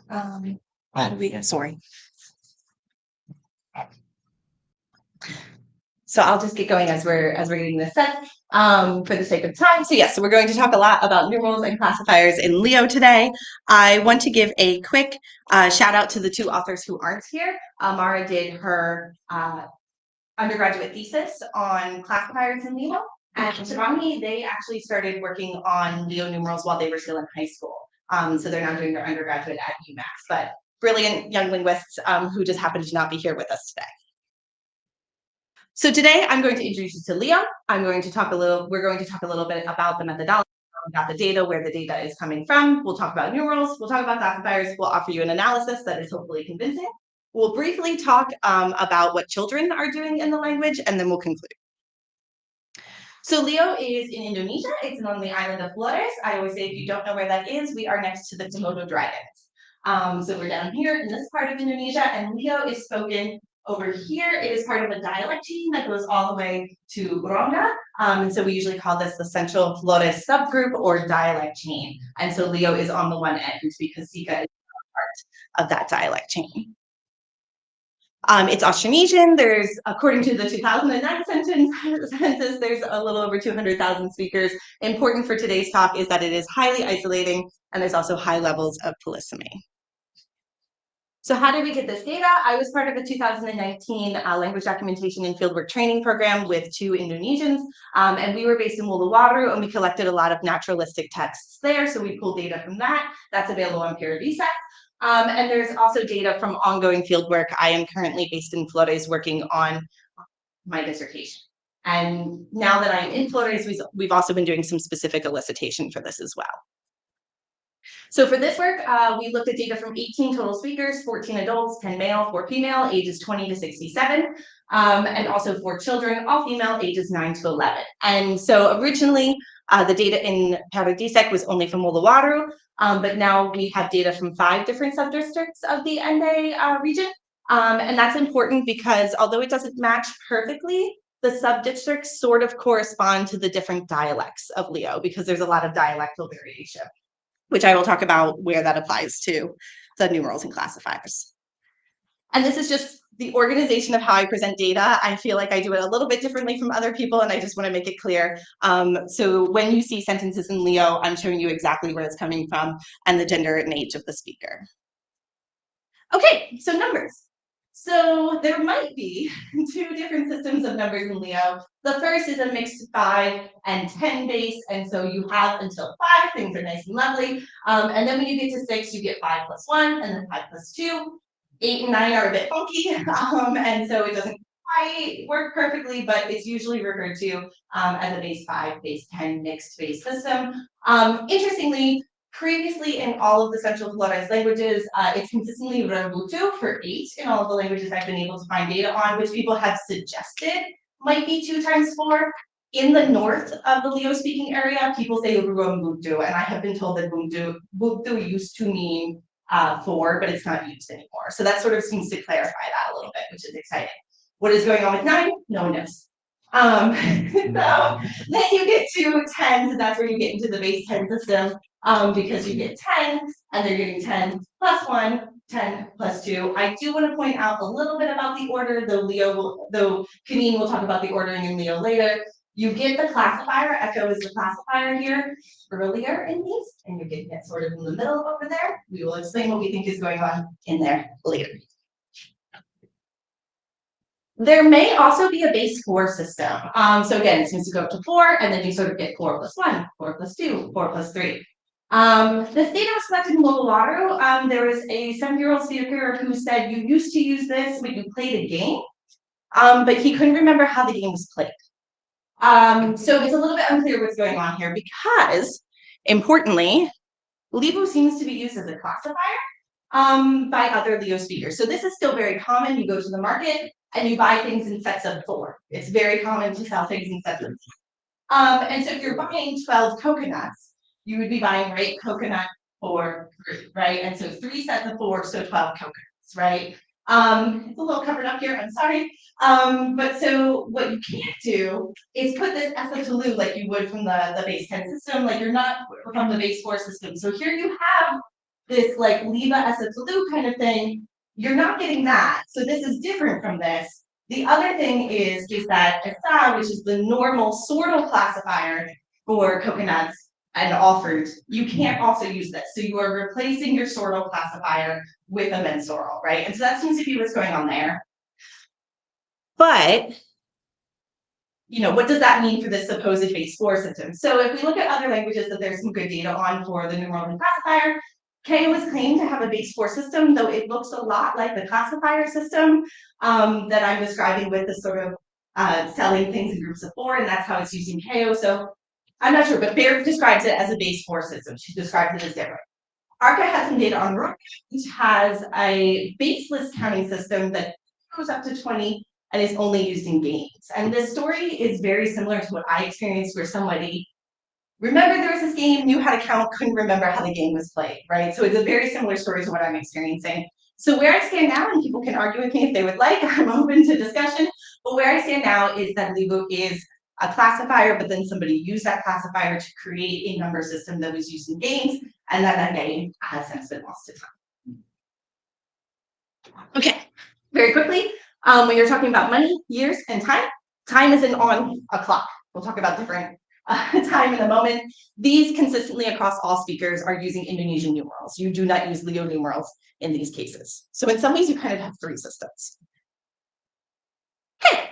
How do we, sorry. So I'll just get going as we're getting this set for the sake of time. So yes, so we're going to talk a lot about numerals and classifiers in Leo today. I want to give a quick shout out to the two authors who aren't here. Ammara did her undergraduate thesis on classifiers in Leo, and Shivaangi, they actually started working on Leo numerals while they were still in high school. So they're now doing their undergraduate at UMass, but brilliant young linguists who just happen to not be here with us today. So today I'm going to introduce you to Leo. We're going to talk a little bit about the methodology, about the data, where the data is coming from. We'll talk about numerals, we'll talk about classifiers, we'll offer you an analysis that is hopefully convincing. We'll briefly talk about what children are doing in the language, and then we'll conclude. So Leo is in Indonesia. It's on the island of Flores. I always say if you don't know where that is, we are next to the Komodo dragons. So we're down here in this part of Indonesia, and Leo is spoken over here. It is part of a dialect chain that goes all the way to Ronga. And so we usually call this the Central Flores subgroup or dialect chain. And so Leo is on the one end because Sika is part of that dialect chain. It's Austronesian. There's, according to the 2009 census, there's a little over 200,000 speakers. Important for today's talk is that it is highly isolating, and there's also high levels of polysemy. So how did we get this data? I was part of a 2019 language documentation and fieldwork training program with two Indonesians, and we were based in Uluwatu, and we collected a lot of naturalistic texts there. So we pulled data from that. That's available on MEHKRI. And there's also data from ongoing fieldwork. I am currently based in Flores working on my dissertation. And now that I'm in Flores, we've also been doing some specific elicitation for this as well. So for this work, we looked at data from 18 total speakers, 14 adults, 10 male, 4 female, ages 20 to 67, and also 4 children, all female, ages 9 to 11. And so originally, the data in MEHKRI was only from Uluwatu, but now we have data from 5 different subdistricts of the Ende region. And that's important because although it doesn't match perfectly, the subdistricts sort of correspond to the different dialects of Leo because there's a lot of dialectal variation, which I will talk about where that applies to the numerals and classifiers. And this is just the organization of how I present data. I feel like I do it a little bit differently from other people, and I just want to make it clear. So when you see sentences in Leo, I'm showing you exactly where it's coming from and the gender and age of the speaker. Okay, so numbers. So there might be 2 different systems of numbers in Leo. The first is a mixed 5 and 10 base, and so you have until 5, things are nice and lovely. And then when you get to 6, you get 5 plus 1, and then 5 plus 2. 8 and 9 are a bit funky, and so it doesn't quite work perfectly, but it's usually referred to as a base 5, base 10 mixed base system. Interestingly, previously in all of the Central Flores languages, it's consistently Rembutu for 8 in all of the languages I've been able to find data on, which people have suggested might be 2 times 4. In the north of the Leo speaking area, people say Rembutu, and I have been told that Buktu used to mean 4, but it's not used anymore. So that sort of seems to clarify that a little bit, which is exciting. What is going on with 9? No one knows. So then you get to 10, so that's where you get into the base 10 system, because you get 10, and they're getting 10 plus 1, 10 plus 2. I do want to point out a little bit about the order, though Khanin will talk about the ordering in Leo later. You get the classifier, echo is the classifier here, earlier in these, and you're getting it sort of in the middle over there. We will explain what we think is going on in there later. There may also be a base 4 system. So again, it seems to go up to 4, and then you sort of get 4 plus 1, 4 plus 2, 4 plus 3. This data was collected in Uluwatu. There was a 7-year-old speaker who said you used to use this when you played a game, but he couldn't remember how the game was played. So it's a little bit unclear what's going on here because, importantly, Libu seems to be used as a classifier by other Leo speakers. So this is still very common. You go to the market and you buy things in sets of 4. It's very common to sell things in sets of 4. And so if you're buying 12 coconuts, you would be buying, right, coconut for 3, right? And so 3 sets of 4, so 12 coconuts, right? It's a little covered up here, I'm sorry. But so what you can't do is put this esotolu like you would from the base 10 system, like you're not from the base 4 system. So here you have this like Liva Esatulu kind of thing, you're not getting that. So this is different from this. The other thing is that Esa, which is the normal sortal classifier for coconuts and all fruits, you can't also use this. So you are replacing your sortal classifier with a mensural, right? And so that seems to be what's going on there. But you know, what does that mean for this supposed base 4 system? So if we look at other languages that there's some good data on for the numeral classifier, KO is claimed to have a base 4 system, though it looks a lot like the classifier system that I'm describing with the sort of selling things in groups of 4, and that's how it's using KO. So I'm not sure, but Baird describes it as a base 4 system. She describes it as different. ARCA has some data on Rook, which has a baseless counting system that goes up to 20 and is only used in games. And this story is very similar to what I experienced, where somebody remembered there was this game, knew how to count, couldn't remember how the game was played, right? So it's a very similar story to what I'm experiencing. So where I stand now, and people can argue with me if they would like, I'm open to discussion, but where I stand now is that Livu is a classifier, but then somebody used that classifier to create a number system that was used in games, and then that game has since been lost to time. Okay, very quickly, when you're talking about money, years, and time, time isn't on a clock. We'll talk about different time in a moment. These consistently across all speakers are using Indonesian numerals. You do not use Leo numerals in these cases. So in some ways, you kind of have 3 systems. Okay.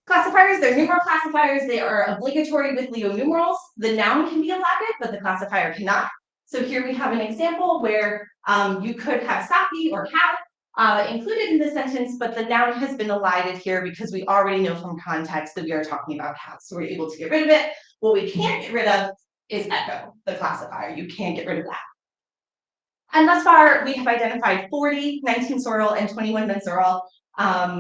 Classifiers, they're numeral classifiers. They are obligatory with Leo numerals. The noun can be elided, but the classifier cannot. So here we have an example where you could have sapi or cow included in the sentence, but the noun has been elided here because we already know from context that we are talking about cows. So we're able to get rid of it. What we can't get rid of is echo, the classifier. You can't get rid of that. And thus far, we have identified 40, 19 sortal, and 21 mensural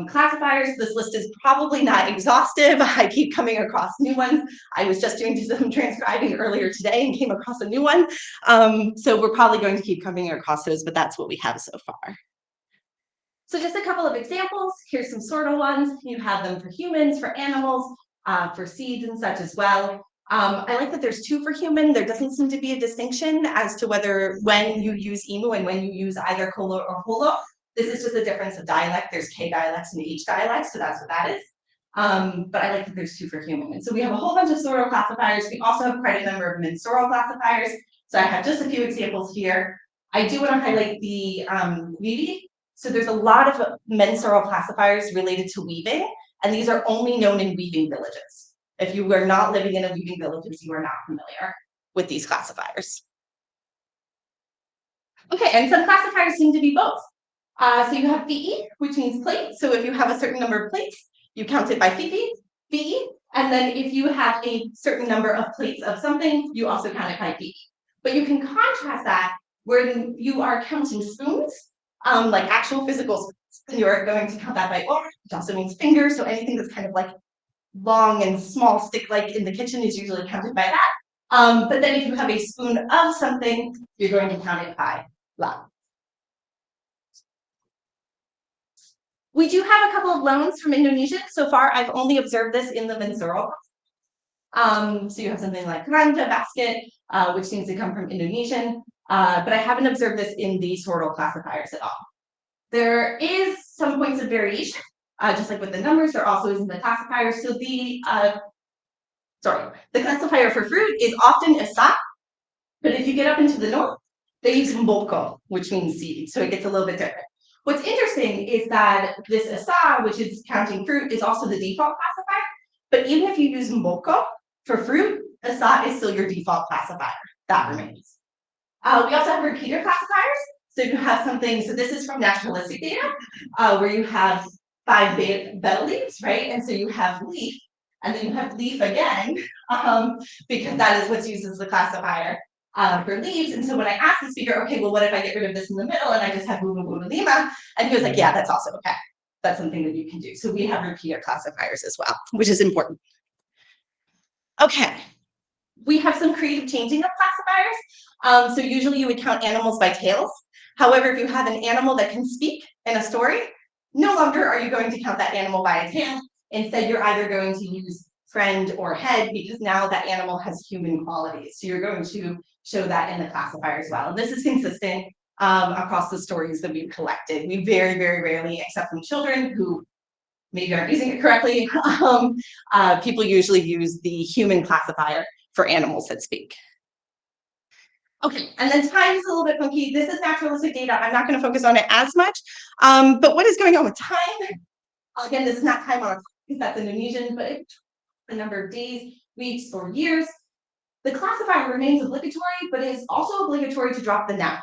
classifiers. This list is probably not exhaustive. I keep coming across new ones. I was just doing some transcribing earlier today and came across a new one. So we're probably going to keep coming across those, but that's what we have so far. So just a couple of examples. Here's some sortal ones. You have them for humans, for animals, for seeds and such as well. I like that there's 2 for human. There doesn't seem to be a distinction as to whether when you use emu and when you use either kolo or holo. This is just a difference of dialect. There's K dialects and H dialects, so that's what that is. But I like that there's 2 for human. And so we have a whole bunch of sortal classifiers. We also have quite a number of mensural classifiers. So I have just a few examples here. I do want to highlight the weaving. So there's a lot of mensural classifiers related to weaving, and these are only known in weaving villages. If you are not living in a weaving village, you are not familiar with these classifiers. Okay, and some classifiers seem to be both. So you have fi'i, which means plate. So if you have a certain number of plates, you count it by fi'i. And then if you have a certain number of plates of something, you also count it by fi'i. But you can contrast that where you are counting spoons, like actual physical spoons, you are going to count that by or, which also means fingers. So anything that's kind of like long and small stick-like in the kitchen is usually counted by that. But then if you have a spoon of something, you're going to count it by la. We do have a couple of loans from Indonesia. So far, I've only observed this in the mensural. So you have something like keranda, basket, which seems to come from Indonesian, but I haven't observed this in the sortal classifiers at all. There is some points of variation, just like with the numbers, there also is in the classifier. So the classifier for fruit is often esa, but if you get up into the north, they use mboko, which means seed. So it gets a little bit different. What's interesting is that this esa, which is counting fruit, is also the default classifier. But even if you use mboko for fruit, esa is still your default classifier. That remains. We also have repeater classifiers. So you have something, so this is from naturalistic data, where you have 5 beta leaves, right? And so you have leaf, and then you have leaf again, because that is what's used as the classifier for leaves. And so when I asked the speaker, okay, well, what if I get rid of this in the middle and I just have bulu lima? And he was like, yeah, that's also okay. That's something that you can do. So we have repeater classifiers as well, which is important. Okay. We have some creative changing of classifiers. So usually you would count animals by tails. However, if you have an animal that can speak in a story, no longer are you going to count that animal by a tail. Instead, you're either going to use friend or head, because now that animal has human qualities. So you're going to show that in the classifier as well. And this is consistent across the stories that we've collected. We very, very rarely, except from children who maybe aren't using it correctly, people usually use the human classifier for animals that speak. Okay, and then time is a little bit funky. This is naturalistic data. I'm not going to focus on it as much, but what is going on with time? Again, this is not time on a clock because that's Indonesian, but it's the number of days, weeks, or years. The classifier remains obligatory, but it is also obligatory to drop the noun,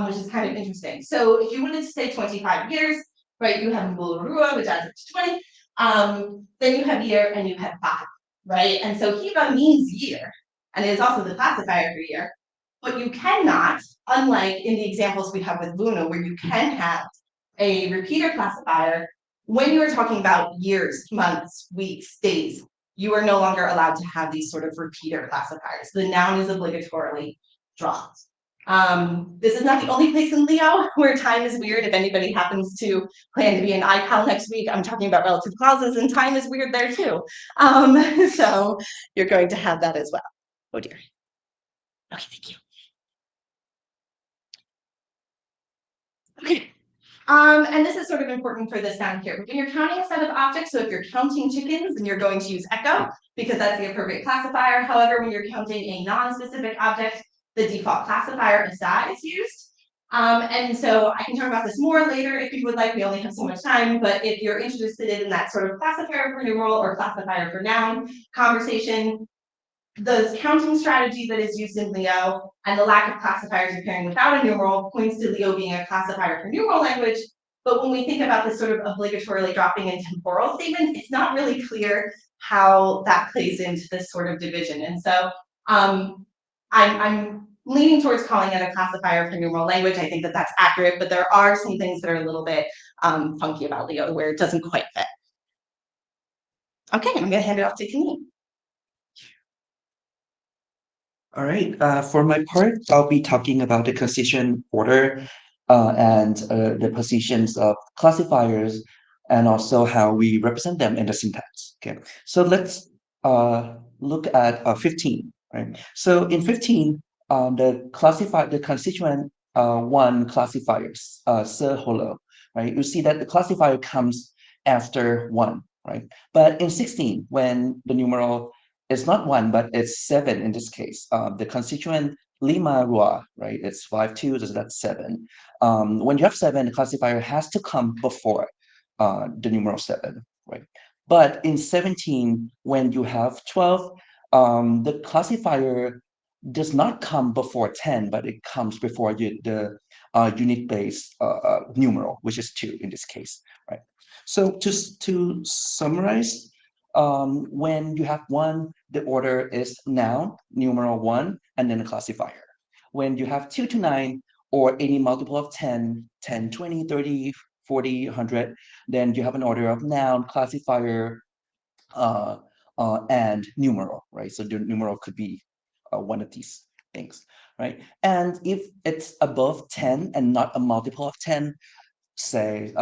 which is kind of interesting. So if you wanted to say 25 years, right, you have Mulurua, which adds up to 20. Then you have year and you have 5, right? And so Hiva means year, and it is also the classifier for year. But you cannot, unlike in the examples we have with Vuna, where you can have a repeater classifier, when you are talking about years, months, weeks, days, you are no longer allowed to have these sort of repeater classifiers. The noun is obligatorily dropped. This is not the only place in Leo where time is weird. If anybody happens to plan to be an ICAL next week, I'm talking about relative clauses, and time is weird there too. So you're going to have that as well. Oh dear. Okay, thank you. Okay. And this is sort of important for this down here. When you're counting a set of objects, so if you're counting chickens, then you're going to use echo because that's the appropriate classifier. However, when you're counting a non-specific object, the default classifier asa is used. And so I can talk about this more later if you would like. We only have so much time, but if you're interested in that sort of classifier for numeral or classifier for noun conversation, the counting strategy that is used in Leo and the lack of classifiers appearing without a numeral points to Leo being a classifier for numeral language. But when we think about this sort of obligatorily dropping in temporal statement, it's not really clear how that plays into this sort of division. And so I'm leaning towards calling it a classifier for numeral language. I think that that's accurate, but there are some things that are a little bit funky about Leo where it doesn't quite fit. Okay, I'm going to hand it off to Khanin. All right. For my part, I'll be talking about the constituent order and the positions of classifiers and also how we represent them in the syntax. Okay. So let's look at 15. Right. So in 15, the constituent one classifiers, holo, right? You see that the classifier comes after 1, right? But in 16, when the numeral it's not 1, but it's 7 in this case. The constituent lima rua, right? It's 5, 2, so that's 7. When you have 7, the classifier has to come before the numeral 7, right? But in 17, when you have 12, the classifier does not come before 10, but it comes before the unit-based numeral, which is 2 in this case, right? So to summarize, when you have 1, the order is noun, numeral 1, and then a classifier. When you have 2 to 9, or any multiple of 10, 10, 20, 30, 40, 100, then you have an order of noun, classifier, and numeral, right? So the numeral could be one of these things, right? And if it's above 10 and not a multiple of 10, say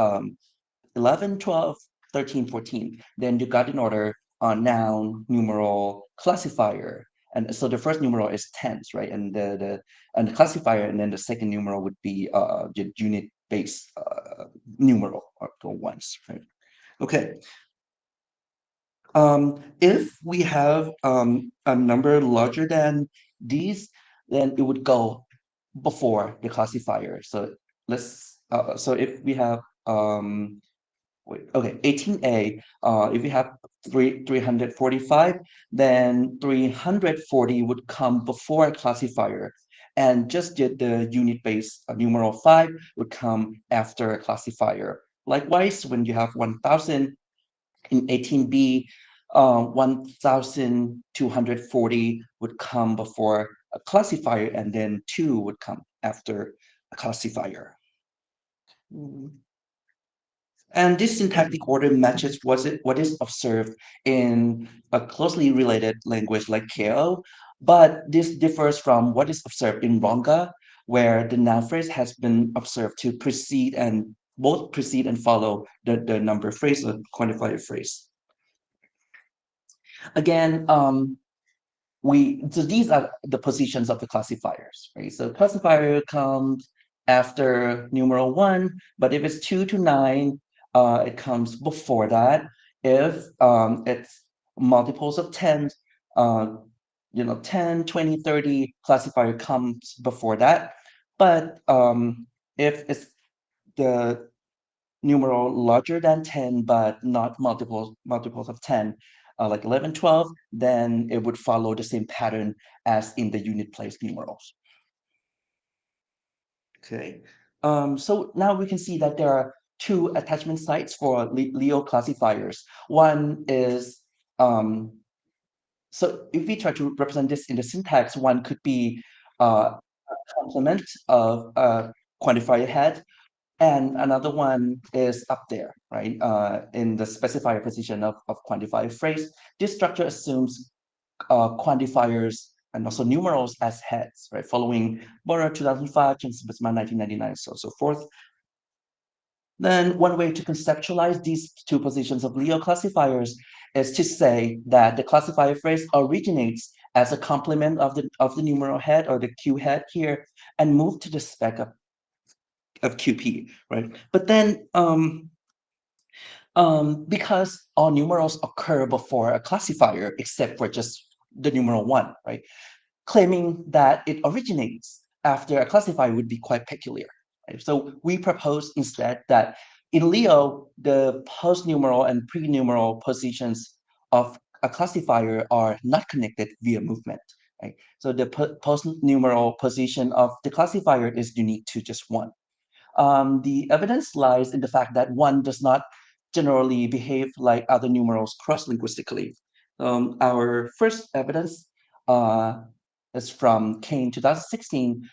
11, 12, 13, 14, then you got an order on noun, numeral, classifier. And so the first numeral is tens, right? And the classifier, and then the second numeral would be the unit-based numeral or ones, right? Okay. If we have a number larger than these, then it would go before the classifier. So let's so if we have wait, okay, 18a, if we have 345, then 340 would come before a classifier, and just the unit-based numeral 5 would come after a classifier. Likewise, when you have 1000 in 18b, 1240 would come before a classifier, and then 2 would come after a classifier. And this syntactic order matches what is observed in a closely related language like KO, but this differs from what is observed in Ronga, where the noun phrase has been observed to precede and both precede and follow the number phrase or quantifier phrase. Again, so these are the positions of the classifiers, right? So classifier comes after numeral 1, but if it's 2 to 9, it comes before that. If it's multiples of 10, uh, 10, 20, 30, classifier comes before that. But if it's the numeral larger than 10, but not multiples of 10, like 11, 12, then it would follow the same pattern as in the unit place numerals. Okay, so now we can see that there are two attachment sites for Leo classifiers. One is, so if we try to represent this in the syntax, one could be a complement of a quantifier head, and another one is up there, right? In the specifier position of quantifier phrase. This structure assumes quantifiers and also numerals as heads, right? Following Borah 2005, James Bisman 1999, so forth. Then one way to conceptualize these two positions of Leo classifiers is to say that the classifier phrase originates as a complement of the numeral head or the Q head here and move to the spec of QP, right? But then because all numerals occur before a classifier except for just the numeral 1, right? Claiming that it originates after a classifier would be quite peculiar. Right? So we propose instead that in Leo, the post-numeral and pre-numeral positions of a classifier are not connected via movement. Right? So the post-numeral position of the classifier is unique to just 1. The evidence lies in the fact that 1 does not generally behave like other numerals cross-linguistically. Our first evidence uh, is from Kane 2016,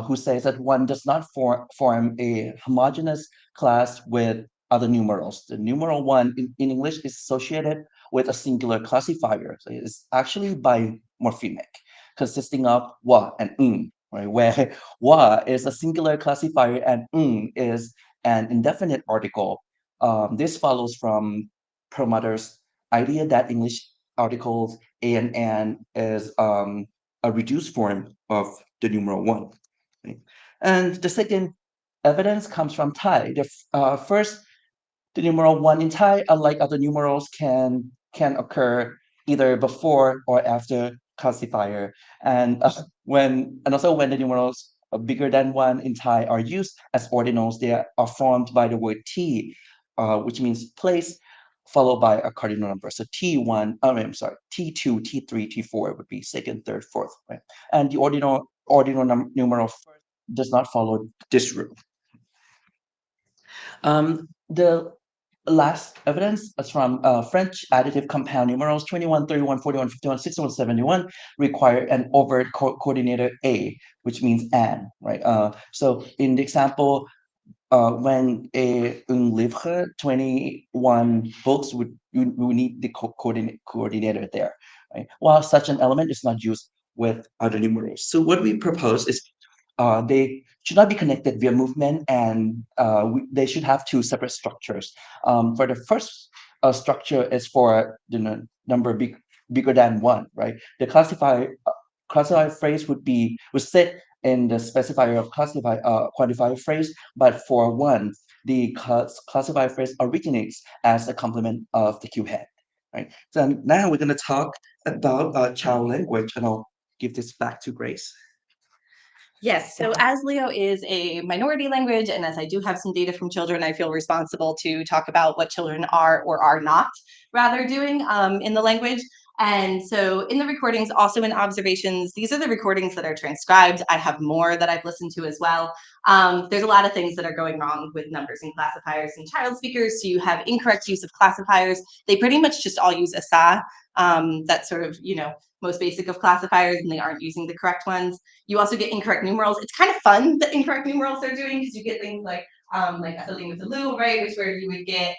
who says that 1 does not form a homogeneous class with other numerals. The numeral 1 in English is associated with a singular classifier. So it's actually bimorphemic, consisting of wa and right? Where wa is a singular classifier and is an indefinite article. This follows from Perlmutter's idea that English articles a and an is a reduced form of the numeral 1. Okay? And the second evidence comes from Thai. First, the numeral 1 in Thai, unlike other numerals, can occur either before or after classifier. And also when the numerals are bigger than 1 in Thai are used as ordinals, they are formed by the word T, which means place, followed by a cardinal number. So T1, I'm sorry, T2, T3, T4 would be second, third, fourth, right? And the ordinal numeral first does not follow this rule. The last evidence is from French additive compound numerals 21, 31, 41, 51, 61, 71 require an overt coordinator A, which means and, right? So in the example, when un livre 21 books we need the coordinator there, right? While such an element is not used with other numerals. So what we propose is they should not be connected via movement, and they should have two separate structures. For the first structure is for the number bigger than 1, right? The classifier phrase would sit in the specifier of quantifier phrase, but for 1, the classifier phrase originates as a complement of the Q head, right? So now we're going to talk about child language, and I'll give this back to Grace. Yes, so as Leo is a minority language, and as I do have some data from children, I feel responsible to talk about what children are or are not rather doing in the language. And so in the recordings, also in observations, these are the recordings that are transcribed. I have more that I've listened to as well. There's a lot of things that are going wrong with numbers and classifiers and child speakers. So you have incorrect use of classifiers. They pretty much just all use asa. That's sort of, most basic of classifiers, and they aren't using the correct ones. You also get incorrect numerals. It's kind of fun, the incorrect numerals they're doing, because you get things like something with the lu, right, which where you would get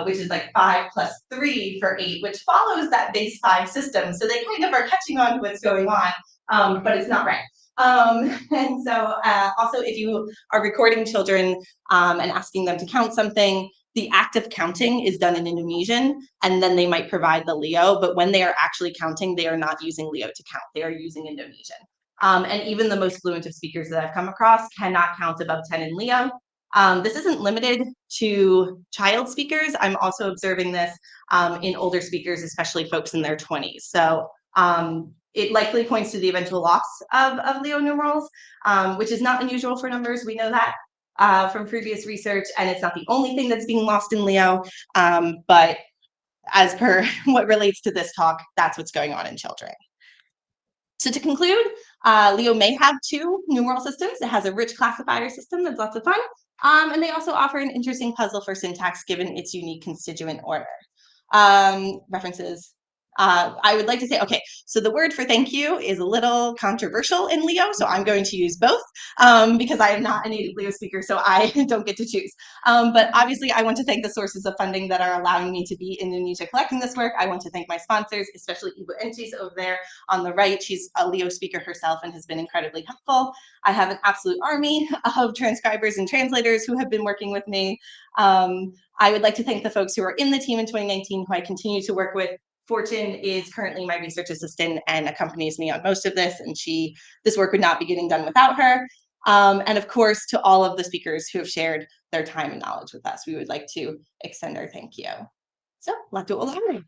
which is like 5 plus 3 for 8, which follows that base 5 system. So they kind of are catching on to what's going on, but it's not right. And so also if you are recording children and asking them to count something, the act of counting is done in Indonesian, and then they might provide the Leo, but when they are actually counting, they are not using Leo to count. They are using Indonesian. And even the most fluent of speakers that I've come across cannot count above 10 in Leo. This isn't limited to child speakers. I'm also observing this in older speakers, especially folks in their 20s. So it likely points to the eventual loss of Leo numerals, which is not unusual for numbers. We know that from previous research, and it's not the only thing that's being lost in Leo, but as per what relates to this talk, that's what's going on in children. So to conclude, Leo may have two numeral systems. It has a rich classifier system that's lots of fun, and they also offer an interesting puzzle for syntax given its unique constituent order. References. I would like to say, okay, so the word for thank you is a little controversial in Leo, so I'm going to use both because I am not a native Leo speaker, so I don't get to choose. But obviously, I want to thank the sources of funding that are allowing me to be in Indonesia collecting this work. I want to thank my sponsors, especially Ibu Entis over there on the right. She's a Leo speaker herself and has been incredibly helpful. I have an absolute army of transcribers and translators who have been working with me. I would like to thank the folks who are in the team in 2019 who I continue to work with. Fortune is currently my research assistant and accompanies me on most of this, and this work would not be getting done without her. And of course, to all of the speakers who have shared their time and knowledge with us, we would like to extend our thank you. So, latu olahraga.